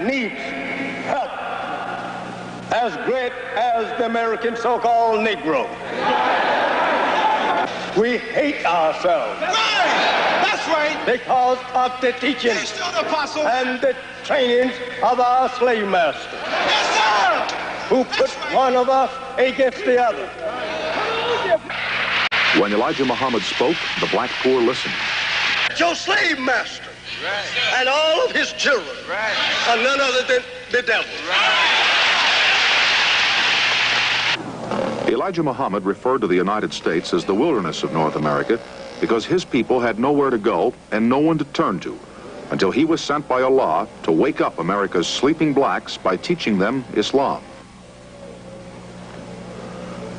needs help as great as the American so-called Negro. We hate ourselves. Right! That's right! Because of the teachings and the trainings of our slave master. Yes, sir! Who put one of us against the other. When Elijah Muhammad spoke, the black poor listened. Your slave master and all of his children are none other than the devil. Elijah Muhammad referred to the United States as the wilderness of North America because his people had nowhere to go and no one to turn to until he was sent by Allah to wake up America's sleeping blacks by teaching them Islam.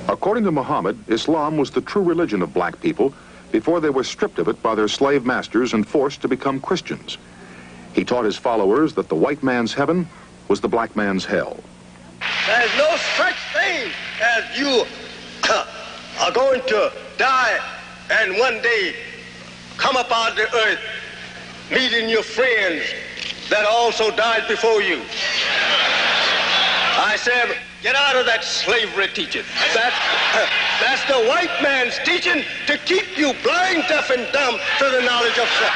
According to Muhammad, Islam was the true religion of black people before they were stripped of it by their slave masters and forced to become Christians. He taught his followers that the white man's heaven was the black man's hell. There's no such thing as you are going to die and one day come up out of the earth meeting your friends that also died before you. I said, get out of that slavery teaching. That's the white man's teaching to keep you blind, deaf, and dumb to the knowledge of self.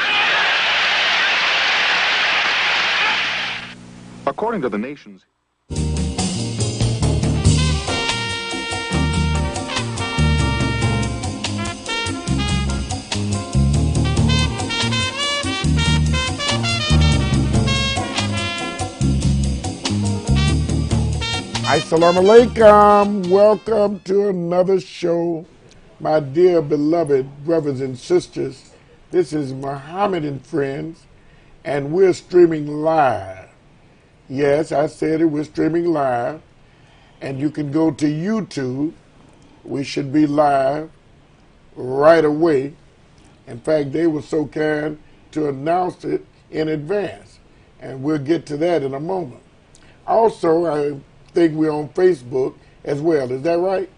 According to the nation's Assalamu alaikum. Welcome to another show, my dear beloved brothers and sisters. This is Muhammad and Friends, and we're streaming live. Yes, I said it, we're streaming live, and you can go to YouTube. We should be live right away. In fact, they were so kind to announce it in advance, and we'll get to that in a moment. Also, I think we're on Facebook as well. Is that right?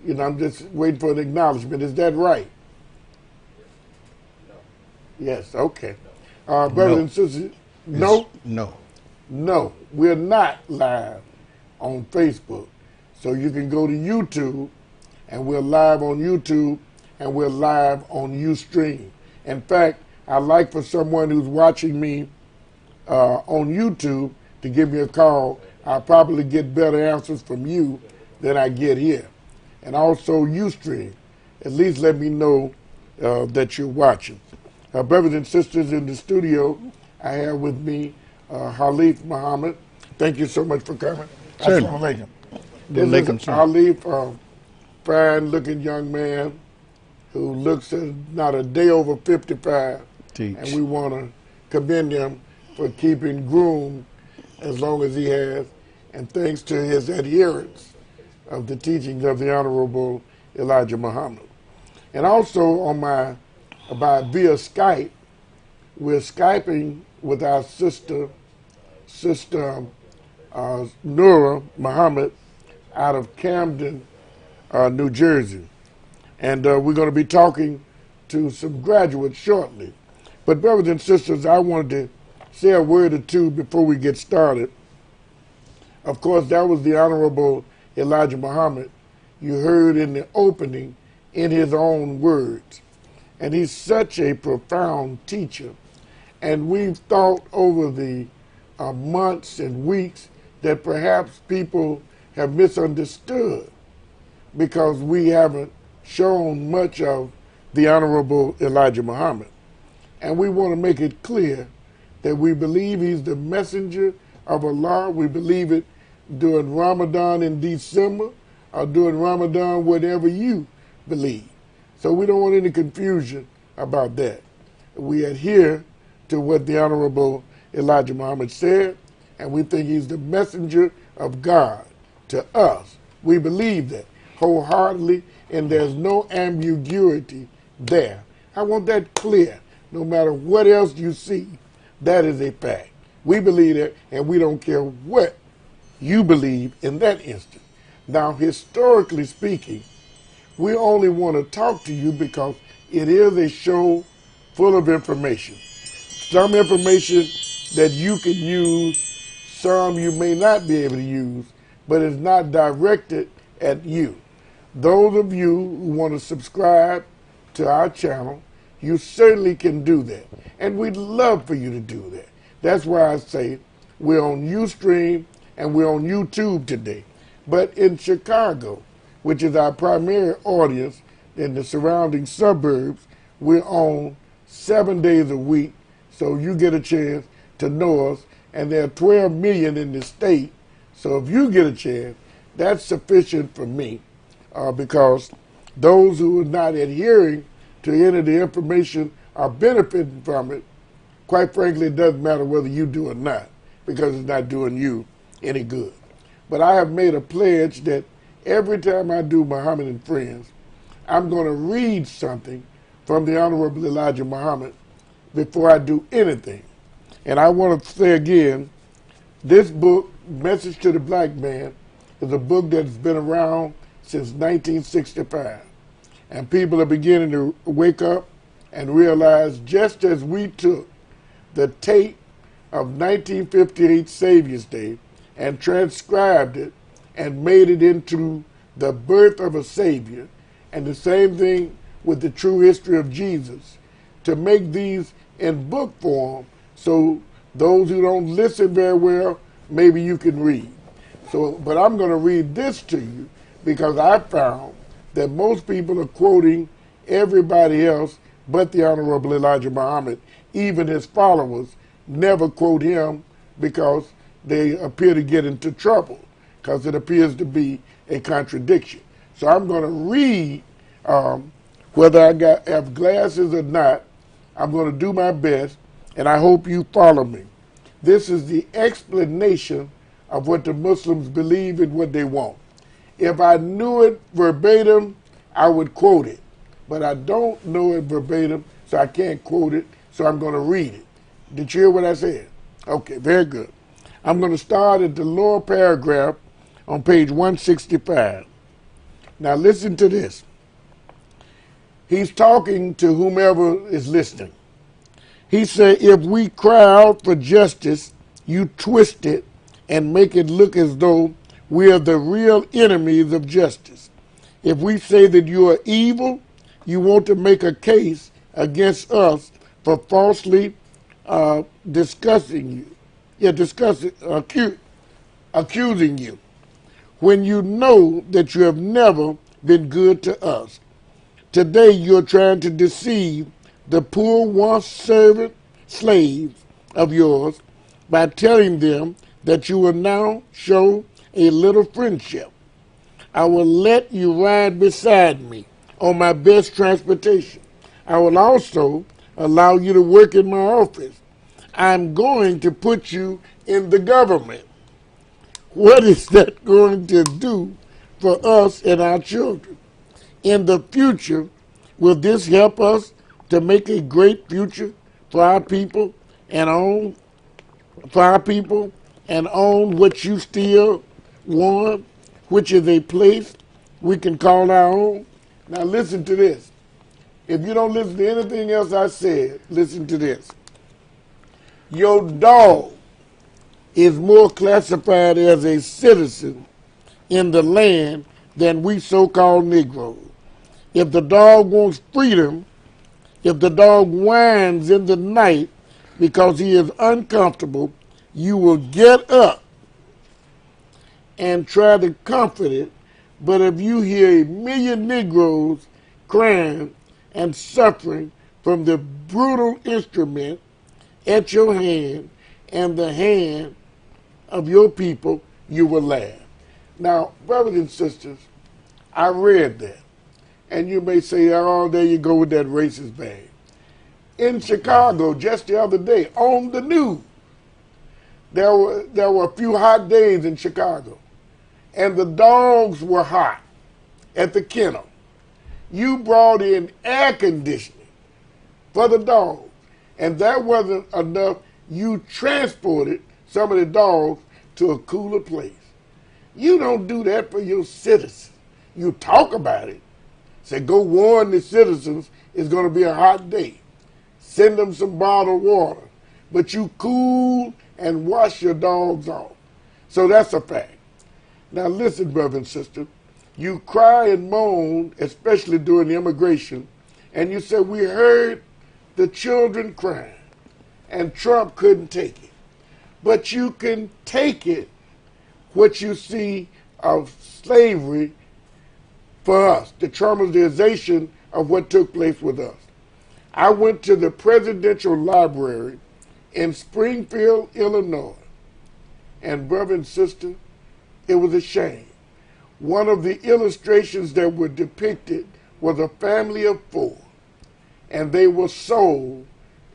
You know, I'm just waiting for an acknowledgement. Is that right? No. Yes, okay. Brothers and sisters, no? No. No, we're not live on Facebook. So you can go to YouTube, and we're live on YouTube, and we're live on Ustream. In fact, I'd like for someone who's watching me on YouTube to give me a call. I'll probably get better answers from you than I get here. And also Ustream. At least let me know that you're watching. Brothers and sisters in the studio, I have with me Halif Muhammad. Thank you so much for coming. Certainly. This is Halif, a fine-looking young man who looks not a day over 55. Teach. And we want to commend him for keeping groomed as long as he has, and thanks to his adherence of the teachings of the Honorable Elijah Muhammad. And also on via Skype, we're Skyping with our sister Nurah Muhammad out of Camden, New Jersey. And we're going to be talking to some graduates shortly. But brothers and sisters, I wanted to say a word or two before we get started. Of course, that was the Honorable Elijah Muhammad you heard in the opening in his own words. And he's such a profound teacher. And we've thought over the months and weeks that perhaps people have misunderstood because we haven't shown much of the Honorable Elijah Muhammad. And we want to make it clear that we believe he's the messenger of Allah. We believe it during Ramadan in December or during Ramadan, whatever you believe. So we don't want any confusion about that. We adhere to what the Honorable Elijah Muhammad said, and we think he's the messenger of God to us. We believe that wholeheartedly, and there's no ambiguity there. I want that clear. No matter what else you see, that is a fact. We believe that, and we don't care what you believe in that instance. Now, historically speaking, we only want to talk to you because it is a show full of information. Some information that you can use, some you may not be able to use, but it's not directed at you. Those of you who want to subscribe to our channel, you certainly can do that. And we'd love for you to do that. That's why I say we're on Ustream and we're on YouTube today. But in Chicago, which is our primary audience in the surrounding suburbs, we're on 7 days a week. So you get a chance to know us. And there are 12 million in the state. So if you get a chance, that's sufficient for me. Because those who are not adhering to any of the information are benefiting from it, quite frankly, it doesn't matter whether you do or not, because it's not doing you any good. But I have made a pledge that every time I do Muhammad and Friends, I'm going to read something from the Honorable Elijah Muhammad before I do anything. And I want to say again, this book, Message to the Black Man, is a book that's been around since 1965. And people are beginning to wake up and realize, just as we took the tape of 1958 Savior's Day and transcribed it and made it into the birth of a Savior, and the same thing with the true history of Jesus, to make these in book form so those who don't listen very well, maybe you can read. So, but I'm going to read this to you because I found that most people are quoting everybody else but the Honorable Elijah Muhammad. Even his followers never quote him because they appear to get into trouble because it appears to be a contradiction. So I'm going to read, whether I have glasses or not, I'm going to do my best, and I hope you follow me. This is the explanation of what the Muslims believe and what they want. If I knew it verbatim, I would quote it. But I don't know it verbatim, so I can't quote it, so I'm going to read it. Did you hear what I said? Okay, very good. I'm going to start at the lower paragraph on page 165. Now listen to this. He's talking to whomever is listening. He said, if we cry out for justice, you twist it and make it look as though we are the real enemies of justice. If we say that you are evil, you want to make a case against us for falsely accusing you, when you know that you have never been good to us. Today you're trying to deceive the poor once servant slaves of yours by telling them that you will now show a little friendship. I will let you ride beside me on my best transportation. I will also allow you to work in my office. I'm going to put you in the government. What is that going to do for us and our children? In the future, will this help us to make a great future for our people and own what you still want, which is a place we can call our own? Now listen to this. If you don't listen to anything else I said, listen to this. Your dog is more classified as a citizen in the land than we so-called Negroes. If the dog wants freedom, if the dog whines in the night because he is uncomfortable, you will get up and try to comfort it. But if you hear 1 million Negroes crying and suffering from the brutal instrument at your hand and the hand of your people, you will laugh. Now, brothers and sisters, I read that. And you may say, oh, there you go with that racist bag. In Chicago, just the other day, on the news, there were a few hot days in Chicago. And the dogs were hot at the kennel. You brought in air conditioning for the dogs. And that wasn't enough. You transported some of the dogs to a cooler place. You don't do that for your citizens. You talk about it. Say, go warn the citizens it's going to be a hot day. Send them some bottled water. but you cool and wash your dogs off. So that's a fact. Now listen, brother and sister, you cry and moan, especially during the immigration, and you said we heard the children crying, and Trump couldn't take it. But you can take it, what you see of slavery for us, the traumatization of what took place with us. I went to the Presidential Library in Springfield, Illinois, and brother and sister, it was a shame. One of the illustrations that were depicted was a family of 4, and they were sold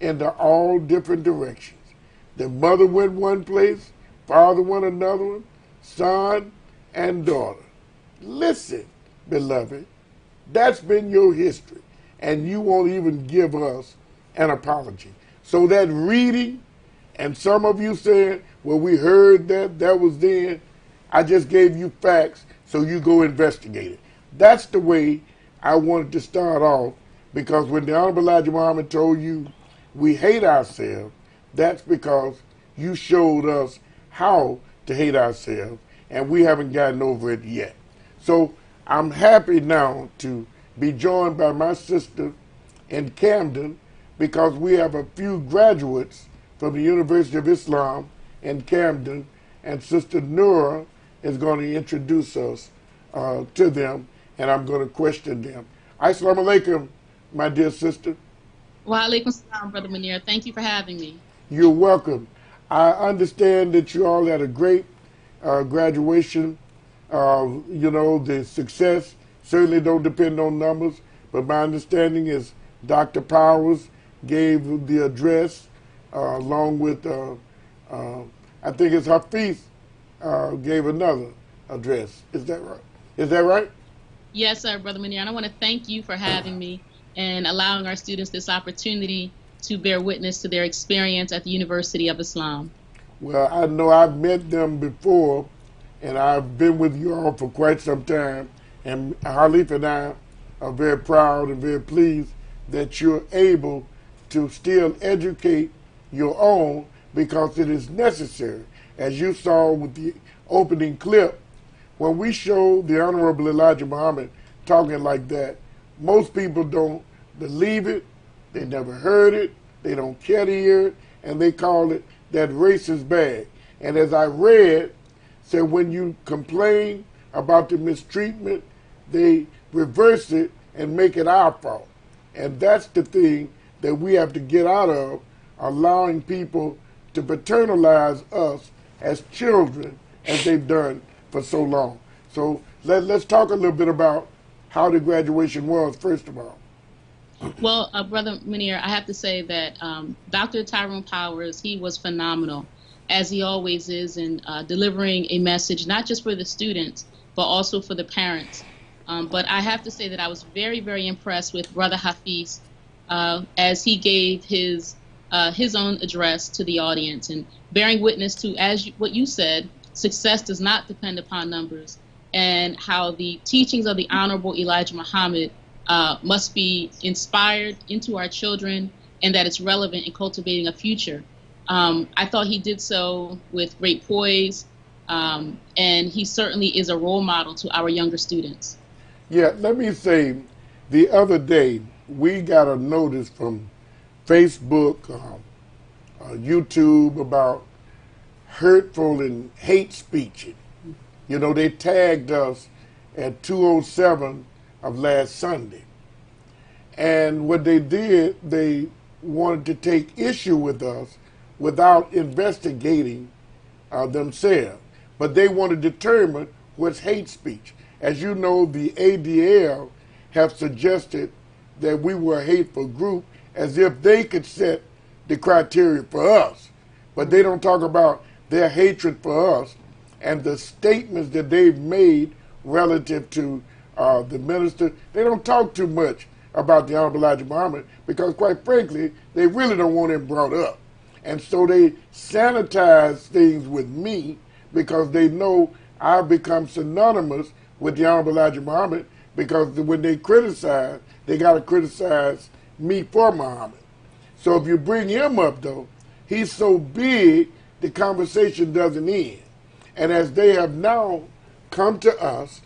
into all different directions. The mother went one place, father went another one, son and daughter. Listen, beloved, that's been your history, and you won't even give us an apology. So that reading, and some of you saying, well, we heard that was then, I just gave you facts, so you go investigate it. That's the way I wanted to start off, because when the Honorable Elijah Muhammad told you we hate ourselves, that's because you showed us how to hate ourselves, and we haven't gotten over it yet. So I'm happy now to be joined by my sister in Camden, because we have a few graduates from the University of Islam in Camden, and Sister Nurah is going to introduce us to them, and I'm going to question them. Assalamu alaikum, my dear sister. Wa alaikum salam, Brother Munir. Thank you for having me. You're welcome. I understand that you all had a great graduation. You know, the success certainly don't depend on numbers, but my understanding is Dr. Powers gave the address along with, I think it's Haafiz gave another address. Is that right? Is that right? Yes, sir, Brother Munir. And I want to thank you for having me and allowing our students this opportunity to bear witness to their experience at the University of Islam. Well, I know I've met them before, and I've been with you all for quite some time, and Halif and I are very proud and very pleased that you're able to still educate your own, because it is necessary. As you saw with the opening clip, when we show the Honorable Elijah Muhammad talking like that, most people don't believe it, they never heard it, they don't care to hear it, and they call it that racist bag. And as I read, said when you complain about the mistreatment, they reverse it and make it our fault. And that's the thing that we have to get out of, allowing people to paternalize us as children as they've done for so long. So let's talk a little bit about how the graduation was, first of all. Well, Brother Munir, I have to say that Dr. Tyrone Powers, he was phenomenal, as he always is, in delivering a message, not just for the students, but also for the parents. But I have to say that I was very, very impressed with Brother Haafiz as he gave his own address to the audience, and bearing witness to, what you said, success does not depend upon numbers, and how the teachings of the Honorable Elijah Muhammad must be inspired into our children, and that it's relevant in cultivating a future. I thought he did so with great poise, and he certainly is a role model to our younger students. Yeah, let me say, the other day, we got a notice from Facebook, YouTube about hurtful and hate speech. You know, they tagged us at 2:07 of last Sunday. And what they did, they wanted to take issue with us without investigating themselves. But they want to determine what's hate speech. As you know, the ADL have suggested that we were a hateful group, as if they could set the criteria for us. But they don't talk about their hatred for us and the statements that they've made relative to the minister. They don't talk too much about the Honorable Elijah Muhammad, because quite frankly, they really don't want him brought up. And so they sanitize things with me, because they know I've become synonymous with the Honorable Elijah Muhammad, because when they criticize, they got to criticize me for Muhammad. So if you bring him up, though, he's so big, the conversation doesn't end. And as they have now come to us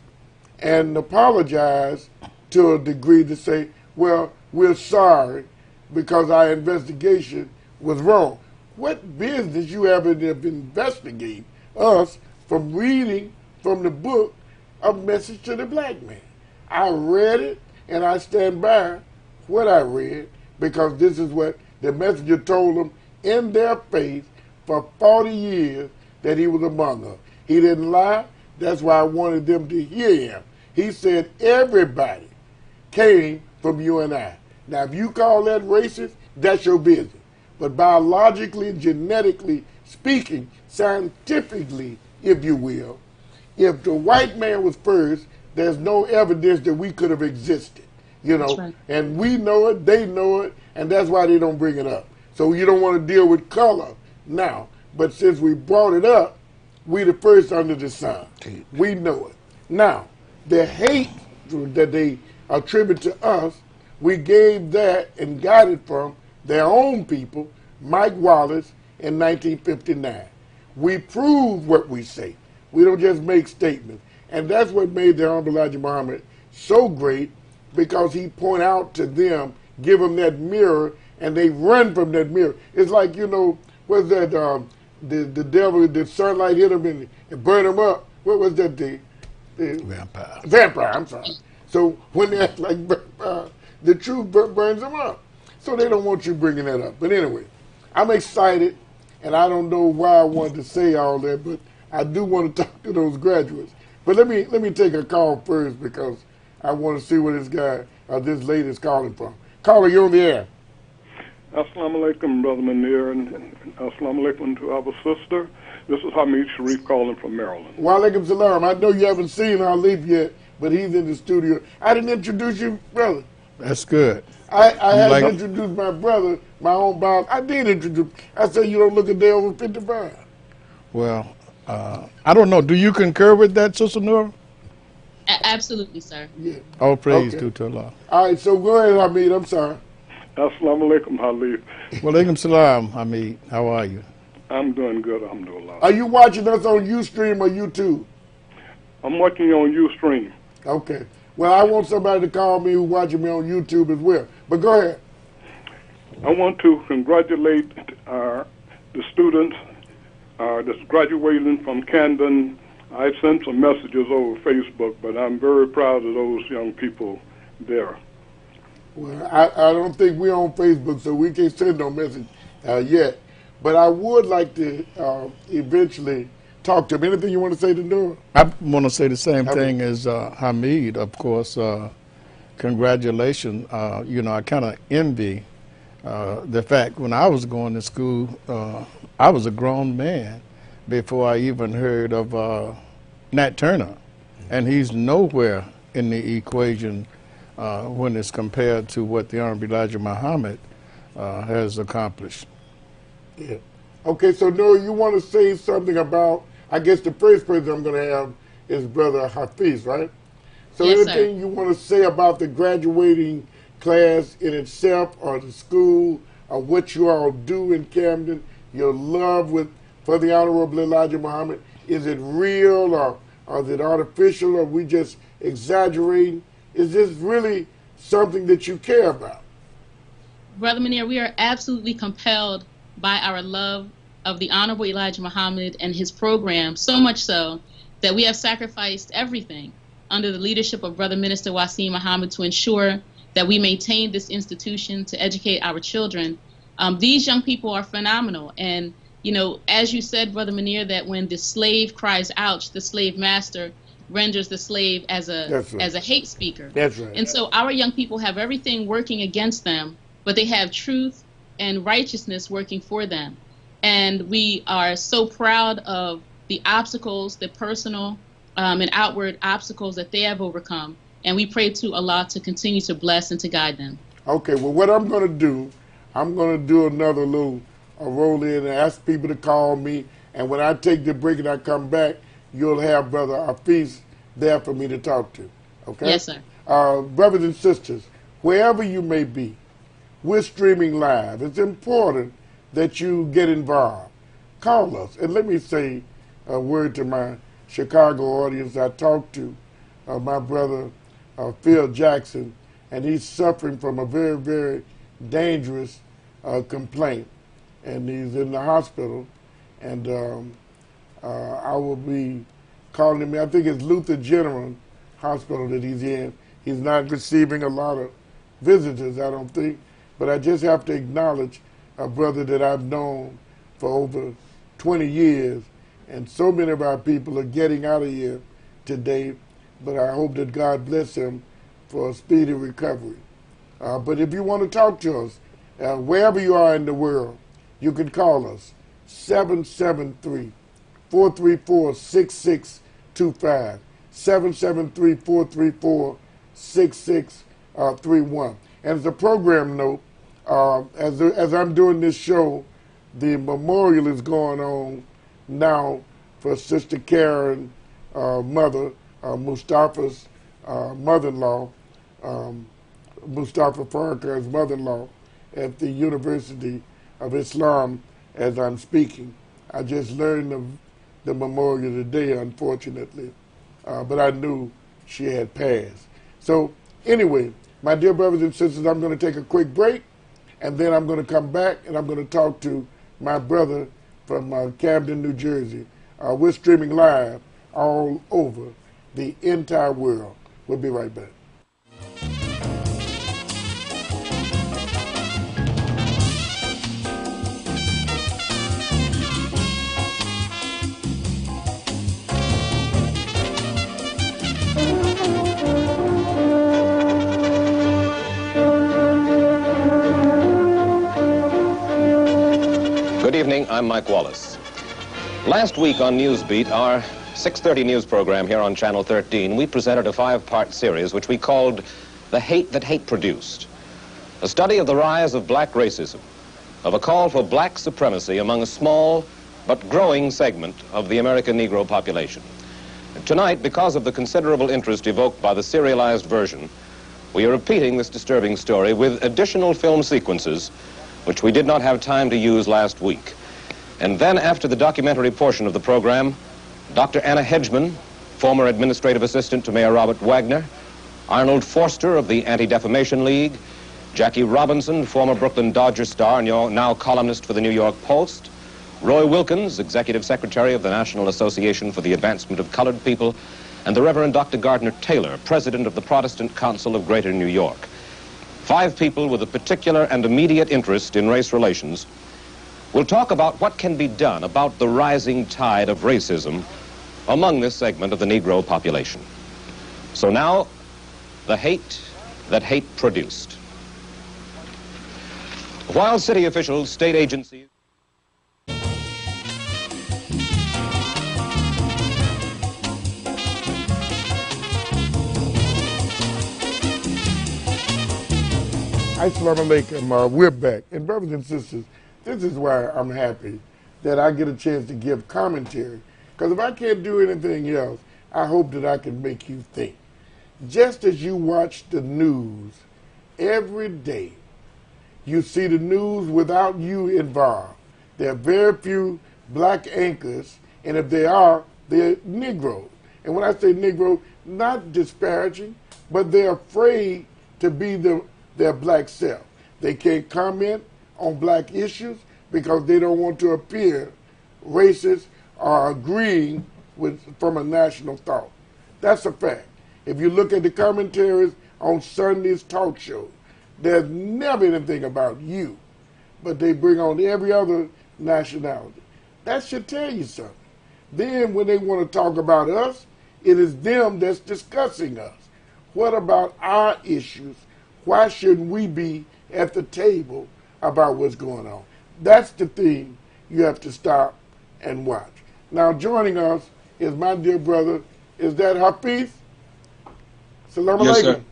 and apologize to a degree to say, well, we're sorry because our investigation was wrong. What business you have in investigating us from reading from the book A Message to the Black Man? I read it, and I stand by what I read, because this is what the messenger told them in their face for 40 years that he was among us. He didn't lie. That's why I wanted them to hear him. He said everybody came from you and I. Now, if you call that racist, that's your business. But biologically, genetically speaking, scientifically, if you will, if the white man was first, there's no evidence that we could have existed, you know. Right. And we know it, they know it, and that's why they don't bring it up. So you don't want to deal with color now. But since we brought it up, we the first under the sun. We know it. Now, the hate that they attribute to us, we gave that and got it from their own people, Mike Wallace, in 1959. We prove what we say. We don't just make statements. And that's what made the Honorable Elijah Muhammad so great, because he point out to them, give them that mirror, and they run from that mirror. It's like, you know, what's that, the devil, the sunlight hit him and burn him up. What was that, the vampire. Vampire, I'm sorry. So when they act like vampire, the truth burns them up. So they don't want you bringing that up. But anyway, I'm excited, and I don't know why I wanted to say all that, but I do want to talk to those graduates. But let me take a call first, because I want to see where this guy or this lady is calling from. Caller, you're on the air. Assalamu alaikum, Brother Munir, and assalamu alaikum to our sister. This is Hamid Sharif calling from Maryland. Wa alaikum salam. I know you haven't seen Halif yet, but he's in the studio. I didn't introduce you, brother. That's good. I had to introduce my brother, my own boss. I did introduce. I said you don't look a day over 55. Well, I don't know. Do you concur with that, Sister Nurah? Absolutely, sir. Yeah. All praise due to Allah. All right, so go ahead, Hamid. I'm sorry. Assalamu alaikum, Halif. Wa alaikum salam, Hamid. How are you? I'm doing good, alhamdulillah. Are you watching us on Ustream or YouTube? I'm watching you on Ustream. Okay. Well, I want somebody to call me who's watching me on YouTube as well. But go ahead. I want to congratulate the students that's graduating from Camden. I sent some messages over Facebook, but I'm very proud of those young people there. Well, I don't think we're on Facebook, so we can't send no message yet. But I would like to eventually talk to him. Anything you want to say to Nurah? I want to say the same thing as Hamid, of course. Congratulations. You know, I kind of envy the fact when I was going to school, I was a grown man before I even heard of Nat Turner. And he's nowhere in the equation when it's compared to what the Honorable Elijah Muhammad has accomplished. Yeah. Okay, so Nurah, you want to say something about, I guess the first person I'm going to have is Brother Haafiz, right? So yes, anything sir. you want to say about the graduating class in itself, or the school, or what you all do in Camden, your love for the Honorable Elijah Muhammad? Is it real, or is it artificial, or we just exaggerating? Is this really something that you care about? Brother Munir, we are absolutely compelled by our love of the Honorable Elijah Muhammad and his program, so much so that we have sacrificed everything under the leadership of Brother Minister Wasim Muhammad to ensure that we maintain this institution to educate our children. These young people are phenomenal. And, you know, as you said, Brother Munir, that when the slave cries ouch, the slave master renders the slave as a hate speaker. That's right. And so our young people have everything working against them, but they have truth and righteousness working for them. And we are so proud of the obstacles, the personal and outward obstacles that they have overcome. And we pray to Allah to continue to bless and to guide them. Okay, well, what I'm going to do another little roll in and ask people to call me. And when I take the break and I come back, you'll have Brother Haafiz there for me to talk to. Okay? Yes, sir. Brothers and sisters, wherever you may be, we're streaming live. It's important that you get involved. Call us. And let me say a word to my Chicago audience. I talked to my brother Phil Jackson, and he's suffering from a very, very dangerous complaint. And he's in the hospital, and I will be calling him. I think it's Luther General Hospital that he's in. He's not receiving a lot of visitors, I don't think, but I just have to acknowledge a brother that I've known for over 20 years, and so many of our people are getting out of here today, but I hope that God bless him for a speedy recovery. But if you want to talk to us, wherever you are in the world, you can call us, 773-434-6625, 773-434-6631. And as a program note, as I'm doing this show, the memorial is going on now for Sister Karen, mother, Mustafa's mother-in-law, Mustafa Farrakhan's mother-in-law at the University of Islam as I'm speaking. I just learned of the memorial today, unfortunately, but I knew she had passed. So anyway, my dear brothers and sisters, I'm going to take a quick break, and then I'm going to come back and I'm going to talk to my brother from Camden, New Jersey. We're streaming live all over the entire world. We'll be right back. Good evening, I'm Mike Wallace. Last week on Newsbeat, our 6:30 news program here on Channel 13, we presented a 5-part series which we called The Hate That Hate Produced, a study of the rise of black racism, of a call for black supremacy among a small but growing segment of the American Negro population. Tonight, because of the considerable interest evoked by the serialized version, we are repeating this disturbing story with additional film sequences which we did not have time to use last week. And then after the documentary portion of the program, Dr. Anna Hedgeman, former administrative assistant to Mayor Robert Wagner, Arnold Forster of the Anti-Defamation League, Jackie Robinson, former Brooklyn Dodger star and now columnist for the New York Post, Roy Wilkins, executive secretary of the National Association for the Advancement of Colored People, and the Reverend Dr. Gardner Taylor, president of the Protestant Council of Greater New York. 5 people with a particular and immediate interest in race relations will talk about what can be done about the rising tide of racism among this segment of the Negro population. So now, the hate that hate produced. While city officials, state agencies, Assalamu alaikum. We're back. And brothers and sisters, this is why I'm happy that I get a chance to give commentary. Because if I can't do anything else, I hope that I can make you think. Just as you watch the news every day, you see the news without you involved. There are very few black anchors, and if they are, they're Negro. And when I say Negro, not disparaging, but they're afraid to be their black self. They can't comment on black issues because they don't want to appear racist or agreeing from a national thought. That's a fact. If you look at the commentaries on Sunday's talk show, there's never anything about you, but they bring on every other nationality. That should tell you something. Then when they want to talk about us, it is them that's discussing us. What about our issues? Why shouldn't we be at the table about what's going on? That's the thing you have to stop and watch. Now joining us is my dear brother, is that Haafiz? Salaam Yes, alaikum. sir.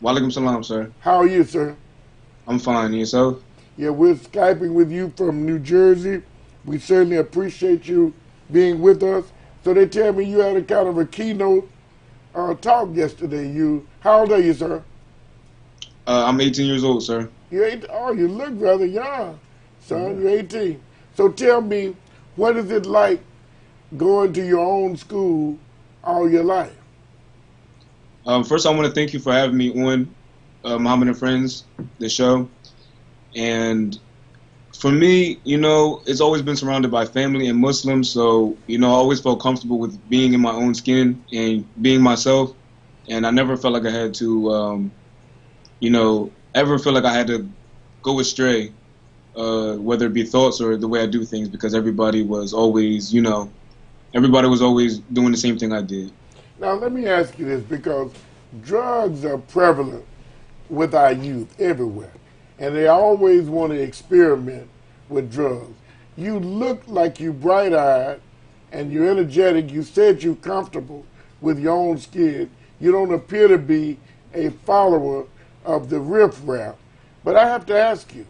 Walaikum salam, sir. How are you, sir? I'm fine. Yourself? Yeah, we're Skyping with you from New Jersey. We certainly appreciate you being with us. So they tell me you had a kind of a keynote talk yesterday. How old are you, sir? I'm 18 years old, sir. You look rather young. son, you're 18. So tell me, what is it like going to your own school all your life? First, I want to thank you for having me on Muhammad and Friends, the show. And for me, you know, it's always been surrounded by family and Muslims, so, you know, I always felt comfortable with being in my own skin and being myself, and I never felt like I had to, you know, ever feel like I had to go astray, whether it be thoughts or the way I do things, because everybody was always, you know, everybody was always doing the same thing I did. Now, let me ask you this, because drugs are prevalent with our youth everywhere, and they always want to experiment with drugs. You look like you're bright-eyed and you're energetic. You said you're comfortable with your own skin. You don't appear to be a follower of the riffraff. But I have to ask you,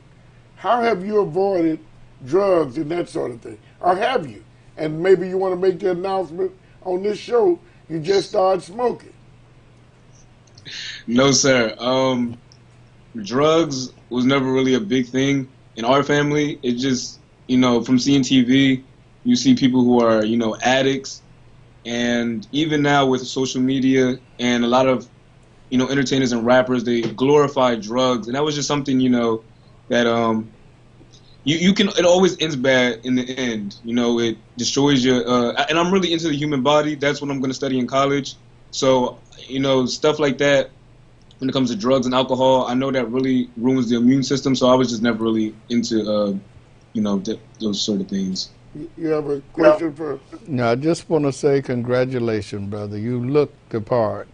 how have you avoided drugs and that sort of thing? Or have you? And maybe you want to make the announcement on this show, you just started smoking. No, sir. Drugs was never really a big thing in our family. It just, you know, from seeing TV, you see people who are, you know, addicts. And even now with social media and a lot of, you know, entertainers and rappers, they glorify drugs. And that was just something, you know, that you can, it always ends bad in the end. You know, it destroys your, and I'm really into the human body. That's what I'm going to study in college. So, you know, stuff like that, when it comes to drugs and alcohol, I know that really ruins the immune system. So I was just never really into, you know, those sort of things. You have a question for? No, I just want to say congratulations, brother. You look the part,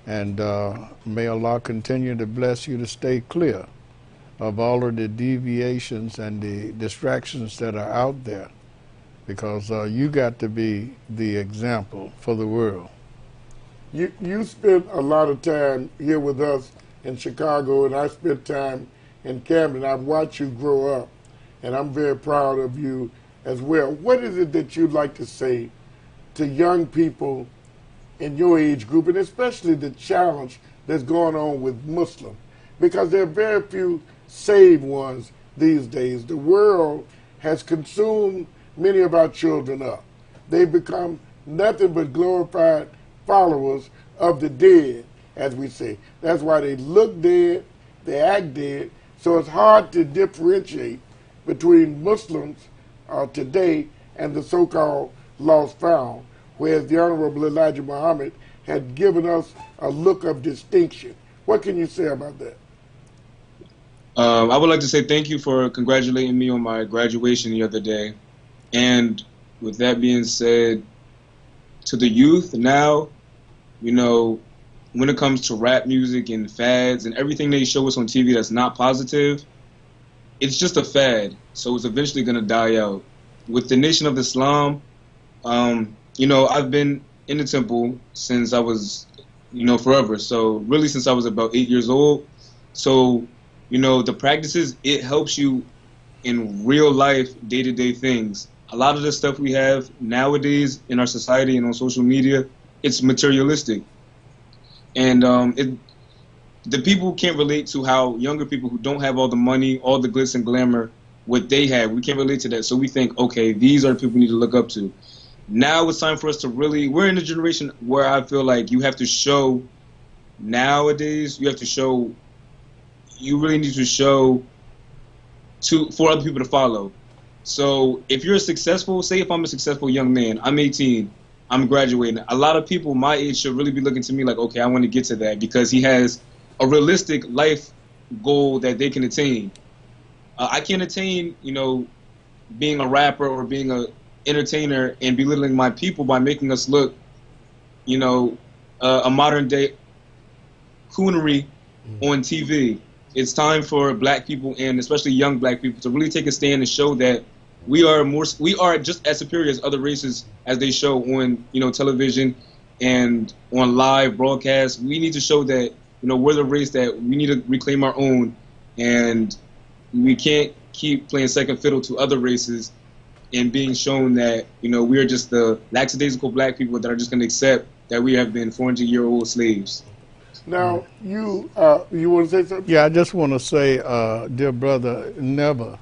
and may Allah continue to bless you to stay clear of all of the deviations and the distractions that are out there, because you got to be the example for the world. You spent a lot of time here with us in Chicago, and I spent time in Camden. I've watched you grow up, and I'm very proud of you as well. What is it that you'd like to say to young people in your age group, and especially the challenge that's going on with Muslims? Because there are very few saved ones these days. The world has consumed many of our children up. They've become nothing but glorified followers of the dead, as we say. That's why they look dead, they act dead, so it's hard to differentiate between Muslims today and the so-called lost found, whereas the Honorable Elijah Muhammad had given us a look of distinction. What can you say about that? I would like to say thank you for congratulating me on my graduation the other day. And with that being said, to the youth now, you know, when it comes to rap music and fads and everything they show us on TV that's not positive, it's just a fad. So it's eventually going to die out. With the Nation of Islam, you know, I've been in the temple since I was, you know, forever. So really since I was about 8 years old. So, you know, the practices, it helps you in real life, day-to-day things. A lot of the stuff we have nowadays in our society and on social media, it's materialistic. And the people can't relate to how younger people who don't have all the money, all the glitz and glamour, what they have. We can't relate to that. So we think, okay, these are the people we need to look up to. Now it's time for us to really, we're in a generation where I feel like you have to show, nowadays, you have to show, you really need to show for other people to follow. So if you're successful, say if I'm a successful young man, I'm 18, I'm graduating. A lot of people my age should really be looking to me like, okay, I want to get to that, because he has a realistic life goal that they can attain. I can't attain, you know, being a rapper or being a entertainer and belittling my people by making us look, you know, a modern day coonery on TV. It's time for black people, and especially young black people, to really take a stand and show that we are just as superior as other races as they show on, you know, television and on live broadcasts. We need to show that, you know, we're the race that we need to reclaim our own, and we can't keep playing second fiddle to other races and being shown that, you know, we're just the lackadaisical black people that are just going to accept that we have been 400-year-old slaves. Now, you want to say something? Yeah, I just want to say, dear brother, never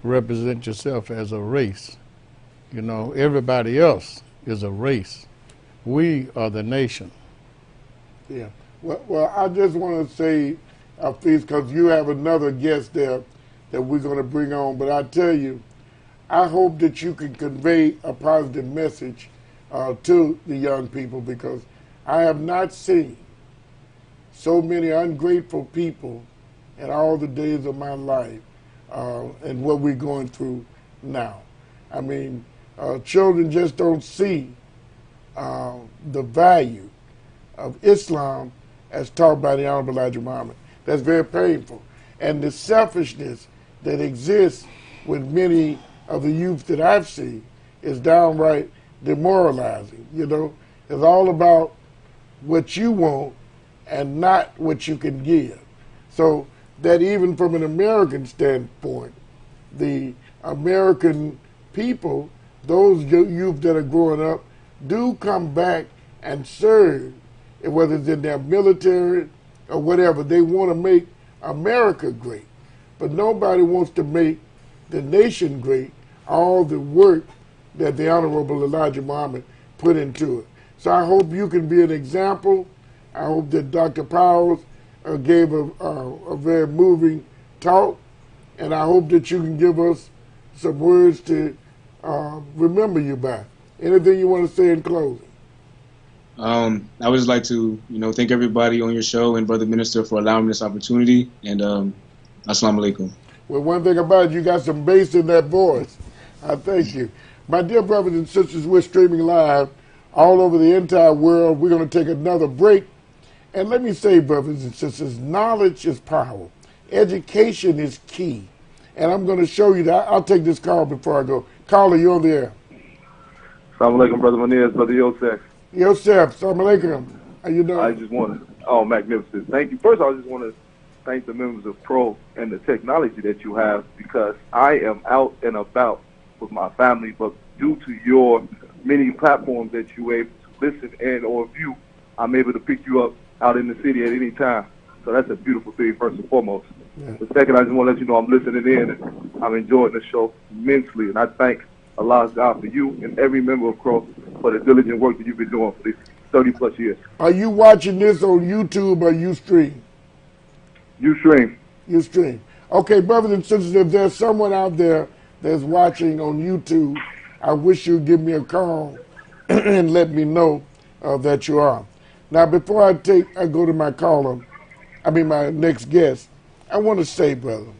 represent yourself as a race. You know, everybody else is a race. We are the nation. Yeah. Well, I just want to say, Haafiz, because you have another guest there that we're going to bring on, but I tell you, I hope that you can convey a positive message to the young people, because I have not seen so many ungrateful people in all the days of my life and what we're going through now. I mean, children just don't see the value of Islam as taught by the Honorable Elijah Muhammad. That's very painful. And the selfishness that exists with many of the youth that I've seen is downright demoralizing. You know, it's all about what you want and not what you can give. So that even from an American standpoint, the American people, those youth that are growing up, do come back and serve, whether it's in their military or whatever. They want to make America great. But nobody wants to make the nation great, all the work that the Honorable Elijah Muhammad put into it. So I hope you can be an example. I hope that Dr. Powers gave a very moving talk, and I hope that you can give us some words to remember you by. Anything you want to say in closing? I would just like to, thank everybody on your show and Brother Minister for allowing me this opportunity. And Assalamu alaikum. Well, one thing about it, you got some bass in that voice. I thank you. My dear brothers and sisters, we're streaming live all over the entire world. We're going to take another break. And let me say, brothers and sisters, knowledge is power. Education is key. And I'm going to show you that. I'll take this call before I go. Caller, you're on the air. Assalamu alaikum, Brother Munir, Brother Yosef. Yosef, assalamu alaikum. How you doing? I just want to, magnificent. Thank you. First, I just want to thank the members of PRO and the technology that you have, because I am out and about with my family, but due to your many platforms that you're able to listen and or view, I'm able to pick you up out in the city at any time. So that's a beautiful thing, first and foremost. Yeah. But second, I just want to let you know I'm listening in, and I'm enjoying the show immensely, and I thank Allah God for you and every member of PRO for the diligent work that you've been doing for these 30-plus years. Are you watching this on YouTube or Ustream? Ustream. Ustream. Okay, brothers and sisters, if there's someone out there that's watching on YouTube, I wish you'd give me a call and let me know that you are. Now, before I go to my next guest, I want to say, brother,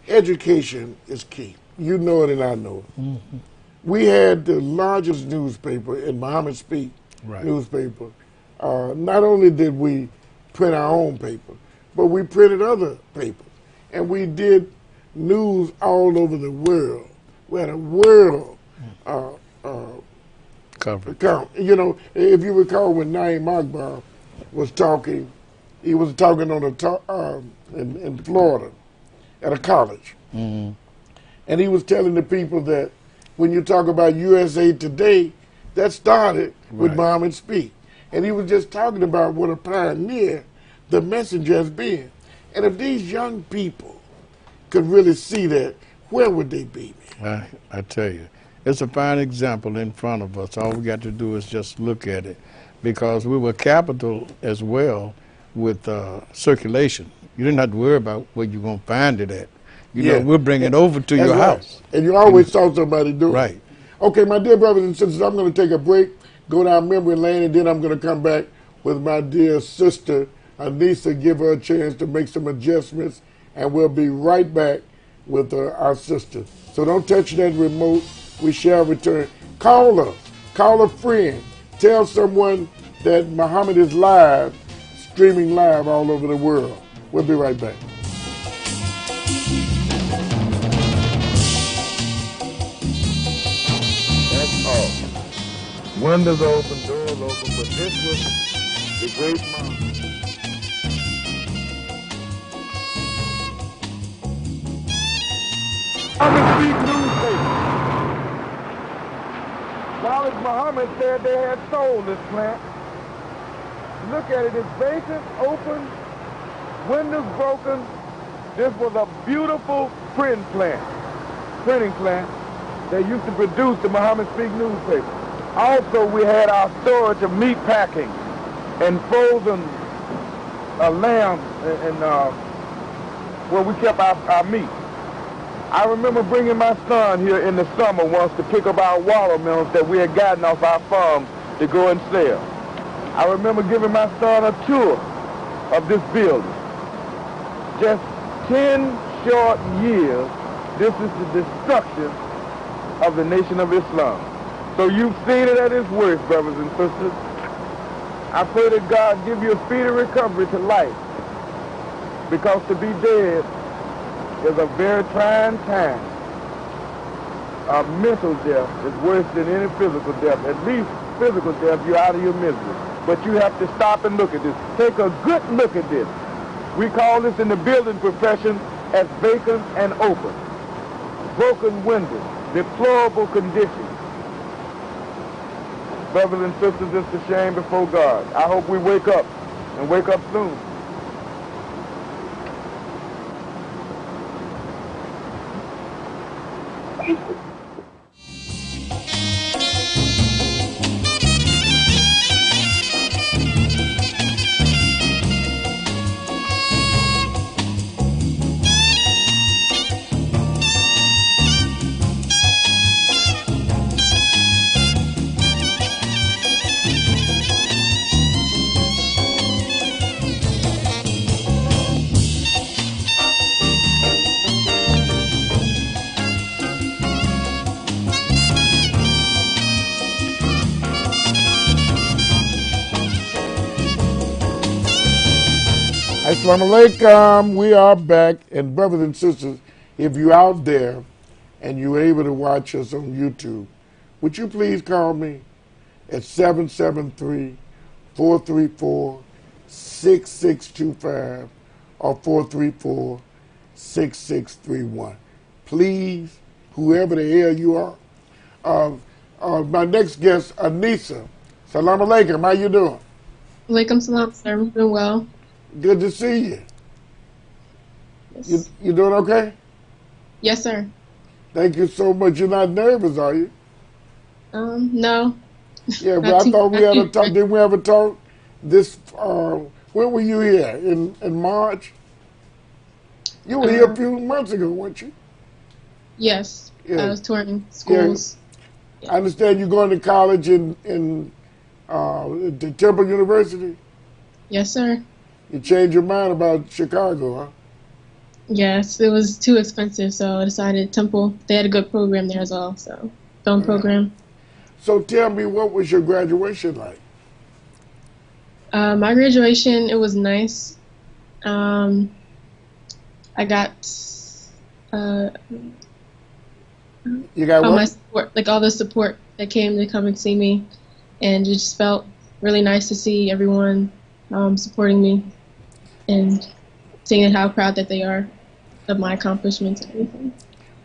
education is key. You know it and I know it. Mm-hmm. We had the largest newspaper in Muhammad Speak newspaper. Not only did we print our own paper, but we printed other papers. And we did news all over the world. We had a world coverage. You know, if you recall when Naeem Akbar was talking, he was talking on in Florida at a college. Mm-hmm. And he was telling the people that when you talk about USA Today, that started with Muhammad Speak. And he was just talking about what a pioneer the messenger has been. And if these young people could really see that, where would they be, man? I tell you, it's a fine example in front of us. All we got to do is just look at it, because we were capital as well with circulation. You didn't have to worry about where you're going to find it at. You know, we'll bring it over to your house. And you always saw somebody do it. Right. Okay, my dear brothers and sisters, I'm going to take a break, go down memory lane, and then I'm going to come back with my dear sister, Aneesah, give her a chance to make some adjustments, and we'll be right back with our sister. So don't touch that remote. We shall return. Call us. Call a friend. Tell someone that Muhammad is live, streaming live all over the world. We'll be right back. Windows open, doors open, but this was the great Muhammad. Wallace Muhammad said they had sold this plant. Look at it, it's vacant, open, windows broken. This was a beautiful print plant. printing plant that used to produce the Muhammad Speak newspaper. Also, we had our storage of meat packing and frozen lamb and where we kept our meat. I remember bringing my son here in the summer once to pick up our watermelons that we had gotten off our farm to go and sell. I remember giving my son a tour of this building. Just 10 short years, this is the destruction of the Nation of Islam. So you've seen it at its worst, brothers and sisters. I pray that God give you a speedy recovery to life, because to be dead is a very trying time. A mental death is worse than any physical death. At least physical death, you're out of your misery. But you have to stop and look at this. Take a good look at this. We call this in the building profession as vacant and open. Broken windows, deplorable conditions. Brothers and sisters, it's a shame before God. I hope we wake up, and wake up soon. Assalamu alaikum. We are back, and brothers and sisters, if you're out there and you're able to watch us on YouTube, would you please call me at 773-434-6625 or 434-6631. Please, whoever the hell you are. My next guest, Aneesah. Salam alaikum. How you doing? Alaikum salam, sir. I'm doing well. Good to see you. Yes. You doing okay? Yes, sir. Thank you so much. You're not nervous, are you? No. Yeah, but I thought we had a talk. Didn't we have a talk? This, when were you here? In March? You were here a few months ago, weren't you? Yes. Yeah. I was touring schools. Yeah. I understand you're going to college in the Temple University? Yes, sir. You changed your mind about Chicago, huh? Yes, it was too expensive, so I decided Temple. They had a good program there as well, so film program. So tell me, what was your graduation like? My graduation, it was nice. I got you got all what? my support, like all the support that came to come and see me, and it just felt really nice to see everyone supporting me and seeing how proud that they are of my accomplishments and everything.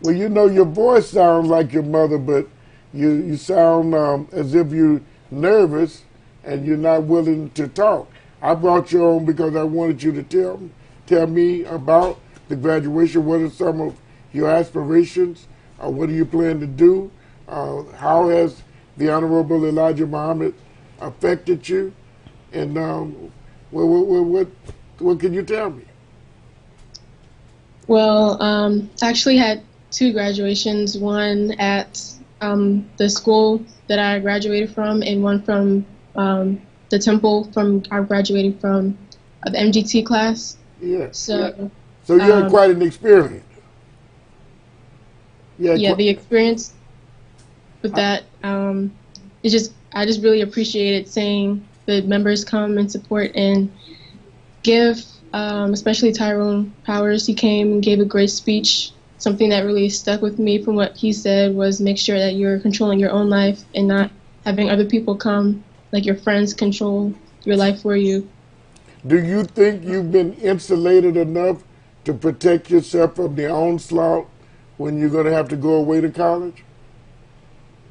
Well, you know, your voice sounds like your mother, but you sound as if you're nervous and you're not willing to talk. I brought you on because I wanted you to tell me about the graduation. What are some of your aspirations? What do you plan to do? How has the Honorable Elijah Muhammad affected you? And what can you tell me? Well, I actually had two graduations, one at the school that I graduated from and one from the Temple I graduated from the MGT class. Yeah. So you had quite an experience. Yeah, the experience with that, I just really appreciated seeing the members come and support and give, especially Tyrone Powers. He came and gave a great speech. Something that really stuck with me from what he said was make sure that you're controlling your own life and not having other people come, like your friends, control your life for you. Do you think you've been insulated enough to protect yourself from the onslaught when you're going to have to go away to college?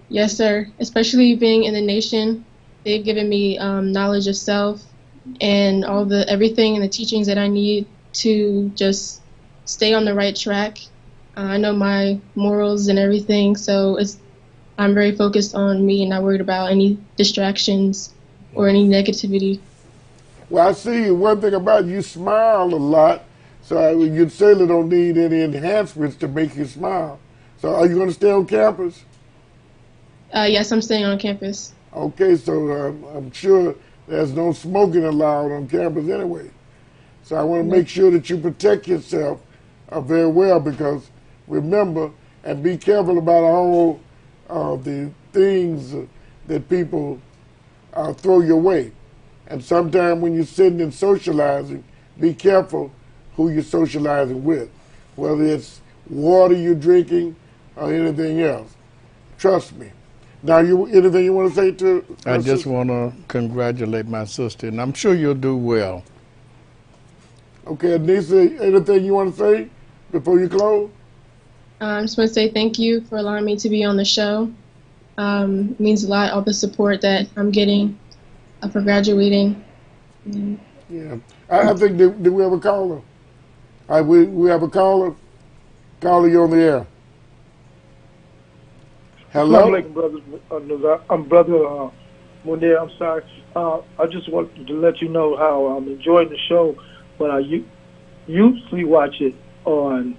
Yes, sir. Especially being in the nation, they've given me knowledge of self and everything and the teachings that I need to just stay on the right track I know my morals and everything, so I'm very focused on me and not worried about any distractions or any negativity. Well, I see you. One thing about you smile a lot, so you certainly don't need any enhancements to make you smile. So are you going to stay on campus? Yes, I'm staying on campus. Okay, so I'm sure there's no smoking allowed on campus anyway. So I want to make sure that you protect yourself very well, because remember, and be careful about all the things that people throw your way. And sometimes when you're sitting and socializing, be careful who you're socializing with, whether it's water you're drinking or anything else. Trust me. Now, anything you want to say to I just sister? want to congratulate my sister, and I'm sure you'll do well. Okay, Aneesah, anything you want to say before you close? I just want to say thank you for allowing me to be on the show. It means a lot, all the support that I'm getting for graduating. Yeah, I think, did we have a caller? All right, we have a caller. Caller, you're on the air. Hello? Assalamu alaikum, brother. I'm Brother Munir. I'm sorry. I just wanted to let you know how I'm enjoying the show, but I usually watch it on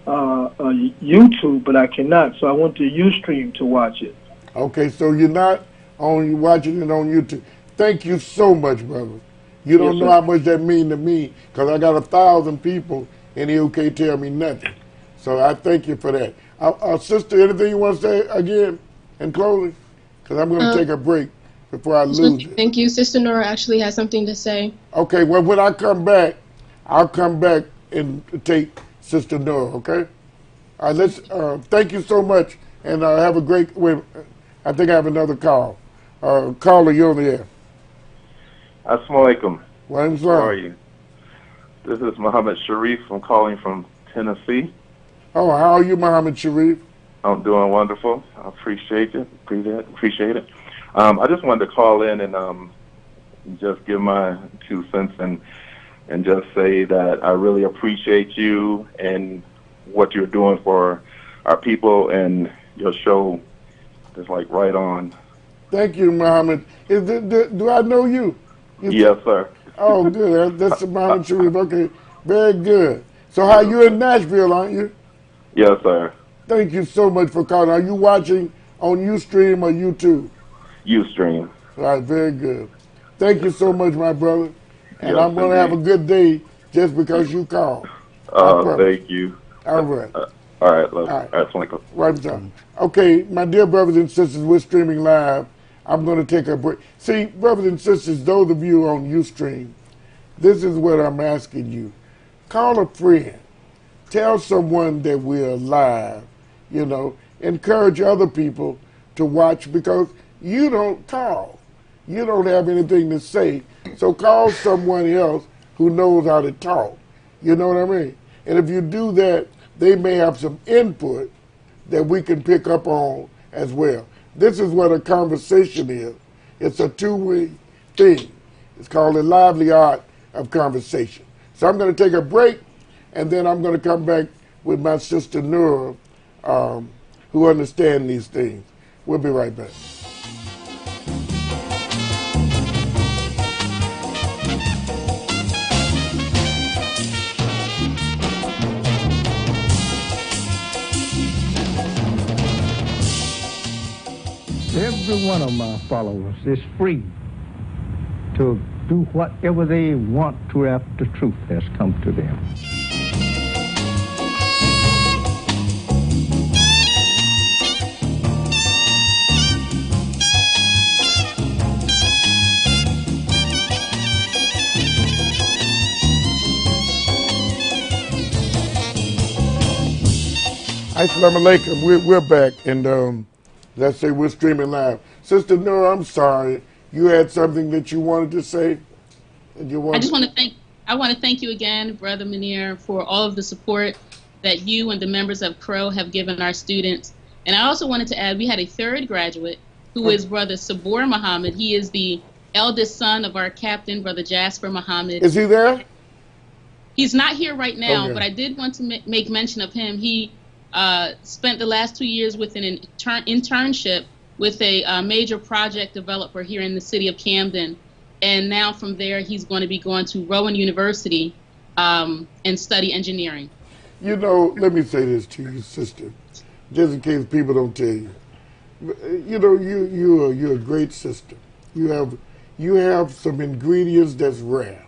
YouTube, but I cannot. So I went to Ustream to watch it. Okay, so you're not watching it on YouTube. Thank you so much, brother. You don't know how much that means to me, because I got 1,000 people and you can't tell me nothing. So I thank you for that. Sister, anything you want to say again in closing? Because I'm going to take a break before I lose it. Thank you. Sister Nurah actually has something to say. Okay, well, when I come back, I'll come back and take Sister Nurah, okay? All right, let's, thank you so much, and have a great, I think I have another call. Caller, you're on the air. Assalamu alaikum. How are you? This is Muhammad Sharif. I'm calling from Tennessee. Oh, how are you, Muhammad Sharif? I'm doing wonderful. I appreciate it. Appreciate it. I just wanted to call in and just give my 2 cents and just say that I really appreciate you and what you're doing for our people, and your show is like right on. Thank you, Muhammad. Do I know you? Yes, sir. Oh, good. That's Muhammad Sharif. Okay, very good. So how you in Nashville, aren't you? Yes, sir. Thank you so much for calling. Are you watching on Ustream or YouTube? Ustream. All right, very good. Thank you so much, my brother. And Yes, I'm going to have a good day just because you called. Thank you. All right. All right, love. All right. All right, Right on. Okay, my dear brothers and sisters, we're streaming live. I'm going to take a break. See, brothers and sisters, those of you on Ustream, this is what I'm asking you. Call a friend. Tell someone that we're live. You know, encourage other people to watch, because you don't call. You don't have anything to say. So call someone else who knows how to talk. You know what I mean? And if you do that, they may have some input that we can pick up on as well. This is what a conversation is. It's a two-way thing. It's called the lively art of conversation. So I'm going to take a break, and then I'm going to come back with my sister Nurah, who understands these things. We'll be right back. Every one of my followers is free to do whatever they want to after truth has come to them. Assalamu alaikum. We're back, and let's say we're streaming live. Sister Nurah, I'm sorry. You had something that you wanted to say? And you I just want to thank you again, Brother Munir, for all of the support that you and the members of Crow have given our students. And I also wanted to add, we had a third graduate who is Brother Sabur Muhammad. He is the eldest son of our captain, Brother Jasper Muhammad. Is he there? He's not here right now, Okay. but I did want to make mention of him. He spent the last 2 years with an internship with a major project developer here in the city of Camden. And now from there, he's going to be going to Rowan University and study engineering. You know, let me say this to you, sister, just in case people don't tell you. You know, you're a great sister. You have some ingredients that's rare.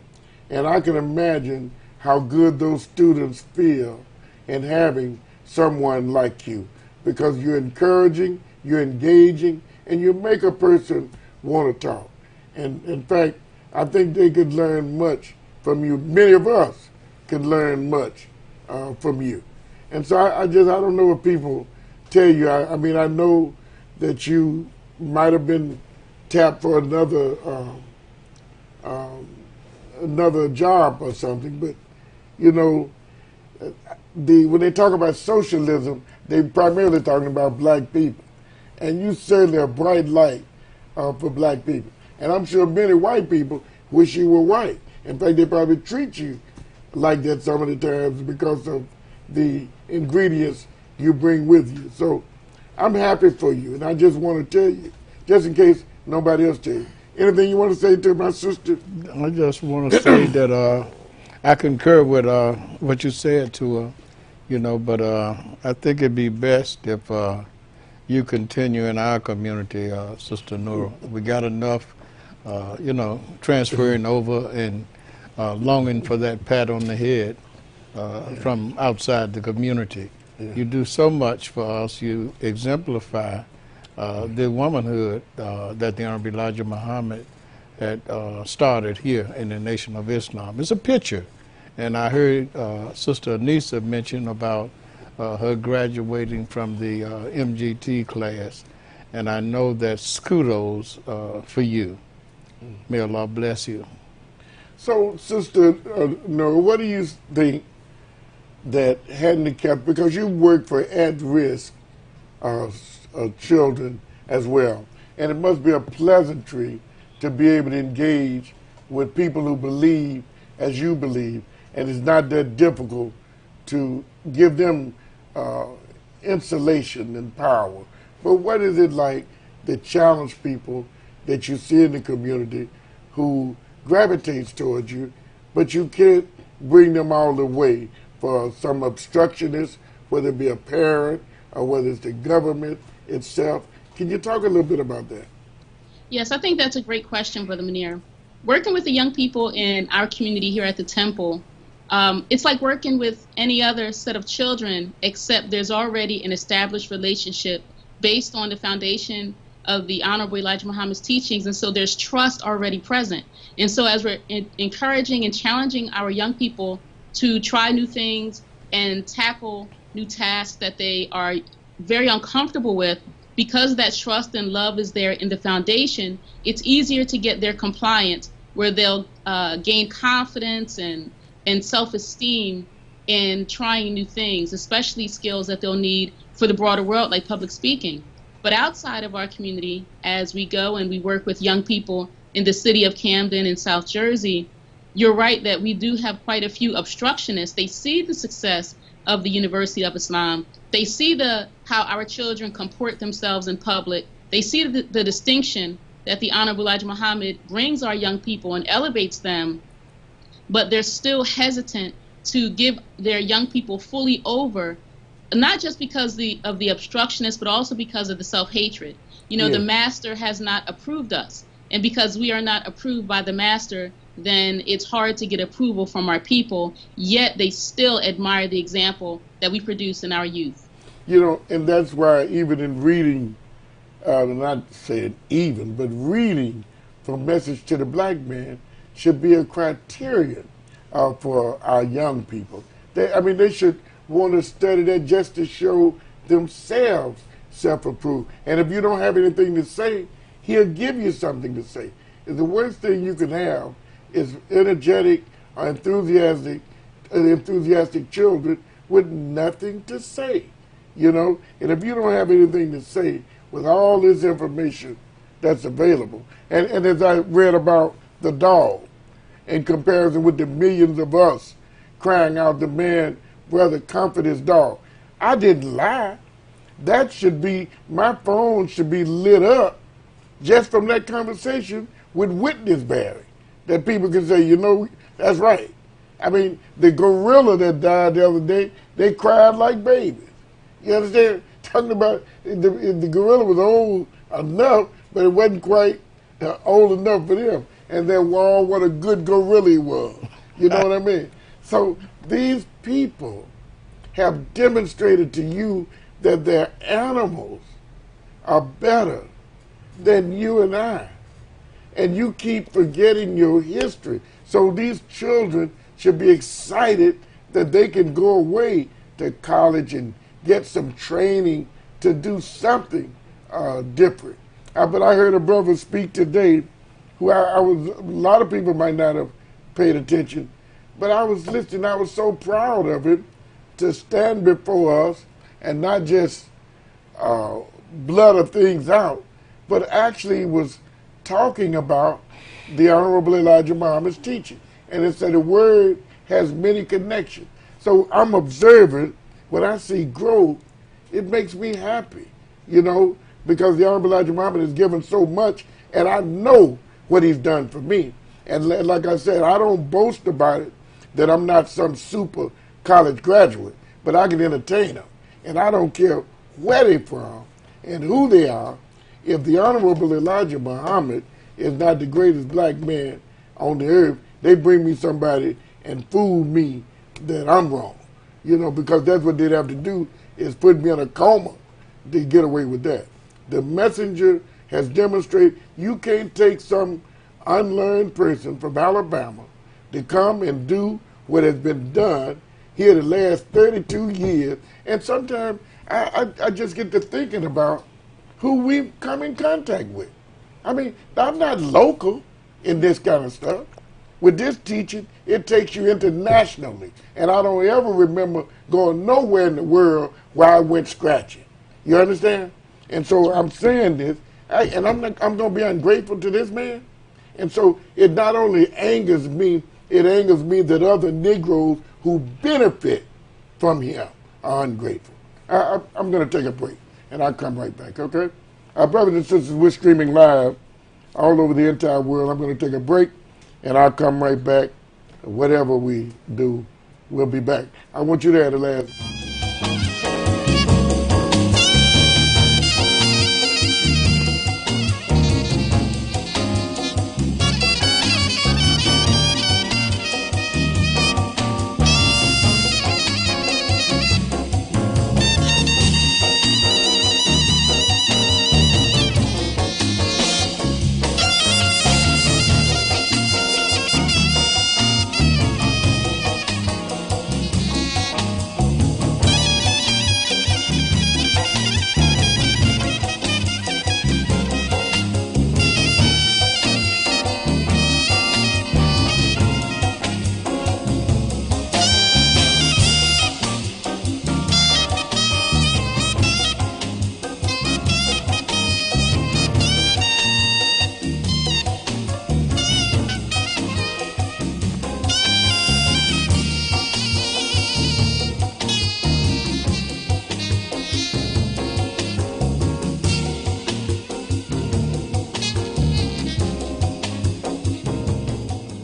And I can imagine how good those students feel in having someone like you, because you're encouraging, you're engaging, and you make a person want to talk. And in fact, I think they could learn much from you. Many of us can learn much from you. And so I don't know what people tell you. I mean, I know that you might have been tapped for another job or something, but you know, when they talk about socialism, they're primarily talking about black people. And you certainly are a bright light for black people. And I'm sure many white people wish you were white. In fact, they probably treat you like that some of the times because of the ingredients you bring with you. So I'm happy for you, and I just want to tell you, just in case nobody else tells you. Anything you want to say to my sister? I just want to say that I concur with what you said to her, you know, but I think it'd be best if you continue in our community, Sister Nurah. We got enough, you know, transferring over and longing for that pat on the head from outside the community. Yeah. You do so much for us. You exemplify the womanhood that the Honorable Elijah Muhammad had started here in the Nation of Islam. It's a picture. And I heard Sister Aneesah mention about her graduating from the MGT class. And I know that's kudos for you. May Allah bless you. So, Sister Nurah, what do you think that handicapped, because you work for at-risk children as well, and it must be a pleasantry to be able to engage with people who believe as you believe, and it's not that difficult to give them insulation and power. But what is it like to challenge people that you see in the community who gravitates towards you, but you can't bring them all the way for some obstructionist, whether it be a parent or whether it's the government itself? Can you talk a little bit about that? Yes, I think that's a great question, Brother Munir. Working with the young people in our community here at the temple, it's like working with any other set of children, except there's already an established relationship based on the foundation of the Honorable Elijah Muhammad's teachings, and so there's trust already present. And so as we're encouraging and challenging our young people to try new things and tackle new tasks that they are very uncomfortable with, because that trust and love is there in the foundation, it's easier to get their compliance, where they'll gain confidence and self-esteem in trying new things, especially skills that they'll need for the broader world, like public speaking. But outside of our community, as we go and we work with young people in the city of Camden and South Jersey, you're right that we do have quite a few obstructionists. They see the success of the University of Islam. They see how our children comport themselves in public. They see the distinction that the Honorable Elijah Muhammad brings our young people and elevates them, but they're still hesitant to give their young people fully over, not just because of the obstructionists, but also because of the self-hatred. You know, yeah. The master has not approved us. And because we are not approved by the master, then it's hard to get approval from our people, yet they still admire the example that we produce in our youth. You know, and that's why even in reading, not saying even, but reading from Message to the Black Man should be a criterion for our young people. They should want to study that just to show themselves self-approved. And if you don't have anything to say, he'll give you something to say. And the worst thing you can have is energetic or enthusiastic children with nothing to say, you know? And if you don't have anything to say with all this information that's available, and as I read about the dog, in comparison with the millions of us crying out, the man, brother, comfort his dog. I didn't lie. That should be, my phone should be lit up just from that conversation with witness bearing. That people can say, you know, that's right. I mean, the gorilla that died the other day, they cried like babies. You understand? Talking about the gorilla was old enough, but it wasn't quite old enough for them. And then, wow, what a good gorilla he was. You know what I mean? So these people have demonstrated to you that their animals are better than you and I. And you keep forgetting your history. So these children should be excited that they can go away to college and get some training to do something different. But I heard a brother speak today who a lot of people might not have paid attention, but I was listening. I was so proud of him to stand before us and not just blur things out, but actually was talking about the Honorable Elijah Muhammad's teaching. And it said the word has many connections. So I'm observant. When I see growth, it makes me happy, you know, because the Honorable Elijah Muhammad has given so much, and I know what he's done for me. And like I said, I don't boast about it, that I'm not some super college graduate, but I can entertain them. And I don't care where they're from and who they are. If the Honorable Elijah Muhammad is not the greatest black man on the earth, they bring me somebody and fool me that I'm wrong. You know, because that's what they'd have to do, is put me in a coma to get away with that. The messenger has demonstrated you can't take some unlearned person from Alabama to come and do what has been done here the last 32 years. And sometimes I just get to thinking about who we've come in contact with. I mean, I'm not local in this kind of stuff. With this teaching, it takes you internationally. And I don't ever remember going nowhere in the world where I went scratching. You understand? And so I'm saying this, and I'm going to be ungrateful to this man. And so it not only angers me, it angers me that other Negroes who benefit from him are ungrateful. I'm going to take a break, and I'll come right back, okay? Our brothers and sisters, we're streaming live all over the entire world. I'm going to take a break, and I'll come right back. Whatever we do, we'll be back. I want you to have the last.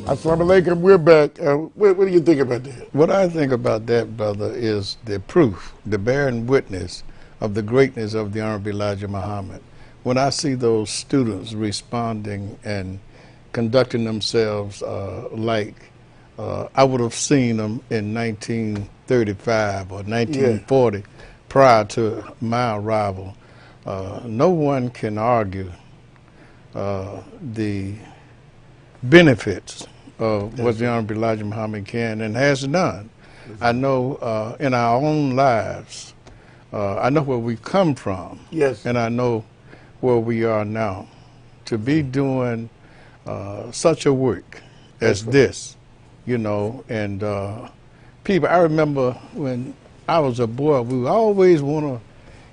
Assalamu alaikum, we're back. What do you think about that? What I think about that, brother, is the proof, the bearing witness of the greatness of the Honorable Elijah Muhammad. When I see those students responding and conducting themselves like I would have seen them in 1935 or 1940, prior to my arrival, no one can argue the benefits of what the Honorable Elijah Muhammad can and has done. I know in our own lives, I know where we come from, and I know where we are now. To be doing such a work as this, you know, and people, I remember when I was a boy, we always want to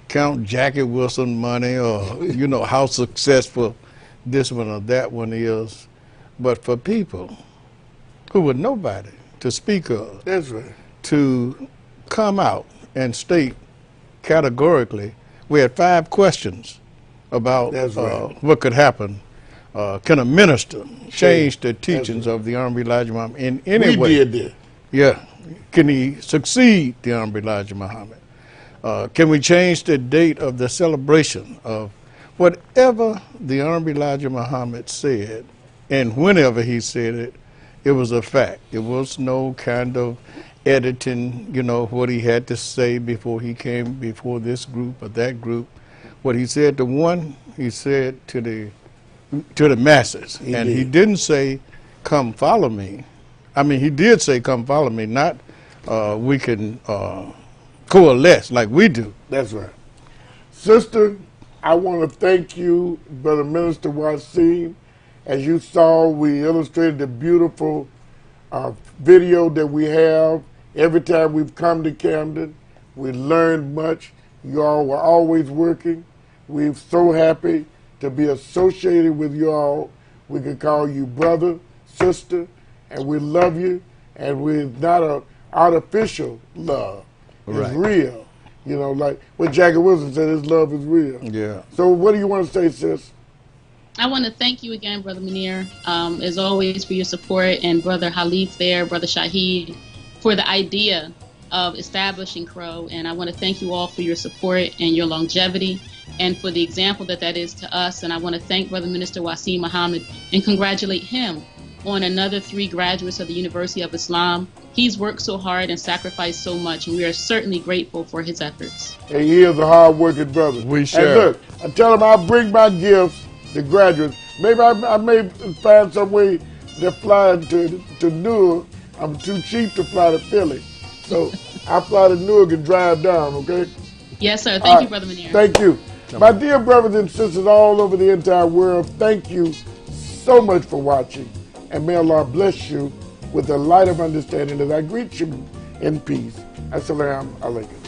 count Jackie Wilson money or, you know, how successful this one or that one is. But for people who were nobody to speak of, that's right, to come out and state categorically. We had 5 questions about what could happen. Can a minister change the teachings of the Honorable Elijah Muhammad in any way? We did that. Yeah. Can he succeed the Honorable Elijah Muhammad? Can we change the date of the celebration of whatever the Honorable Elijah Muhammad said, and whenever he said it, it was a fact. It was no kind of editing, you know, what he had to say before he came before this group or that group. What he said to one, he said to the masses. And he didn't say, come follow me. I mean, he did say, come follow me, not we can coalesce like we do. That's right. Sister, I want to thank you, Brother Minister Wasim. As you saw, we illustrated the beautiful video that we have. Every time we've come to Camden, we learned much. You all were always working. We're so happy to be associated with you all. We can call you brother, sister, and we love you. And we're not an artificial love. It's real. You know, like what Jackie Wilson said, his love is real. Yeah. So what do you want to say, sis? I want to thank you again, Brother Munir, as always, for your support, and Brother Halif there, Brother Shahid, for the idea of establishing Crow. And I want to thank you all for your support and your longevity, and for the example that that is to us. And I want to thank Brother Minister Wasim Muhammad and congratulate him on another 3 graduates of the University of Islam. He's worked so hard and sacrificed so much, and we are certainly grateful for his efforts. And he is a hard-working brother. We share. And look, I tell him I'll bring my gifts to graduates. Maybe I may find some way to fly to Newark. I'm too cheap to fly to Philly. So I'll fly to Newark and drive down, okay? Yes, sir. Thank you, Brother Munir. Thank you. My dear brothers and sisters all over the entire world, thank you so much for watching. And may Allah bless you with the light of understanding as I greet you in peace. Assalamu alaikum.